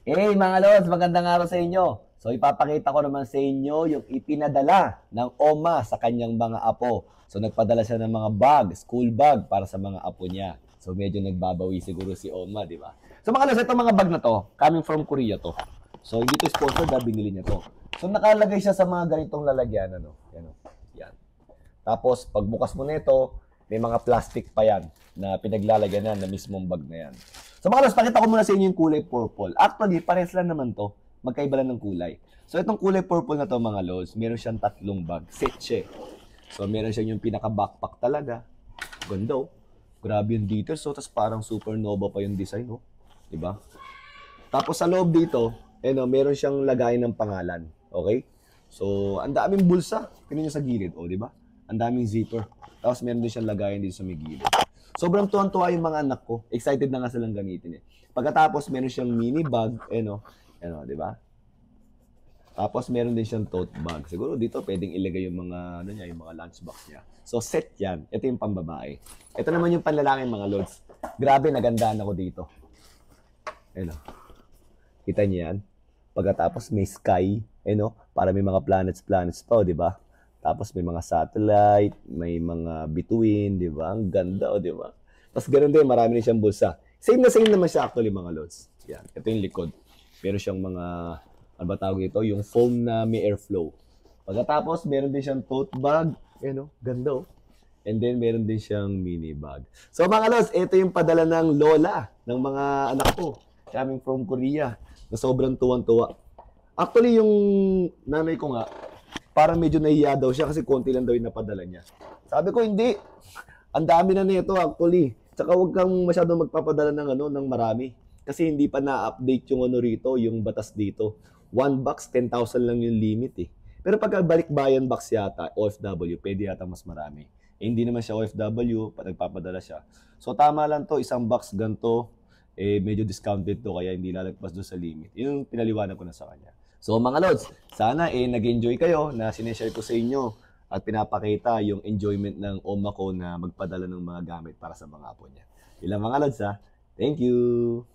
Hey mga lods, magandang araw sa inyo. So ipapakita ko naman sa inyo yung ipinadala ng OMA sa kanyang mga apo. So nagpadala siya ng mga bag, school bag para sa mga apo niya. So medyo nagbabawi siguro si OMA, di ba? So mga lods, itong mga bag na to, coming from Korea to. So hindi to sponsored, binili niya to. So nakalagay siya sa mga ganitong lalagyan, ano? Yan, oh. Yan. Tapos pagbukas mo nito, may mga plastic pa yan na pinaglalagyan na mismong bag na yan. So mga lods, pakita ko muna sa inyo yung kulay purple. Actually, pares lang naman to. Magkaiba lang ng kulay. So itong kulay purple na to mga lods, meron siyang tatlong bag. Set siya. So meron siyang yung pinaka-backpack talaga. Ganda oh. Grabe yung details. So tapos parang supernova pa yung design oh. Diba? Tapos sa loob dito, meron siyang lagay ng pangalan. Okay? So, ang daming bulsa. Tingnan nyo sa gilid. O, di ba? Ang daming zipper. Tapos meron din siyang lagayan dito sa may gilid. Sobrang tuwan-tuwa yung mga anak ko. Excited na nga silang gamitin eh. Pagkatapos, meron siyang mini bag. Di ba? Tapos, meron din siyang tote bag. Siguro dito, pwedeng ilagay yung mga, yung mga lunchbox niya. So, set yan. Ito yung pambabae. Ito naman yung panlalaki mga lods. Grabe, nagandaan ako dito. Kita niyo yan? Pagkatapos may sky, para may mga planets pa, di ba? Tapos may mga satellite, may mga bituin, di ba? Ang ganda, di ba? Tapos ganun din, marami rin siyang bulsa. Same na same naman siya actually, mga lods. Yan, ito yung likod. Meron siyang mga, ano ba tawag ito? Yung foam na may airflow. Pagkatapos, meron din siyang tote bag. Ganda, oh. And then, meron din siyang mini bag. So, mga lods, ito yung padala ng lola ng mga anak ko. Coming from Korea. Na sobrang tuwang-tuwa. Actually, yung nanay ko nga, parang medyo nahiya daw siya kasi konti lang daw yung napadala niya. Sabi ko, hindi. Ang dami na nito actually. Tsaka huwag kang masyadong magpapadala ng marami. Kasi hindi pa na-update yung rito, yung batas dito. One box, 10,000 lang yung limit eh. Pero pagka balikbayan box yata, OFW, pwede yata mas marami. Hindi naman siya OFW, nagpapadala siya. So tama lang to, isang box ganito, medyo discounted to kaya hindi lalagpas doon sa limit. Yung pinaliwanag ko na sa kanya. So mga lods, sana nag-enjoy kayo na sineshare ko sa inyo at pinapakita yung enjoyment ng oma ko na magpadala ng mga gamit para sa mga apo niya. Ilang mga lods ha. Thank you!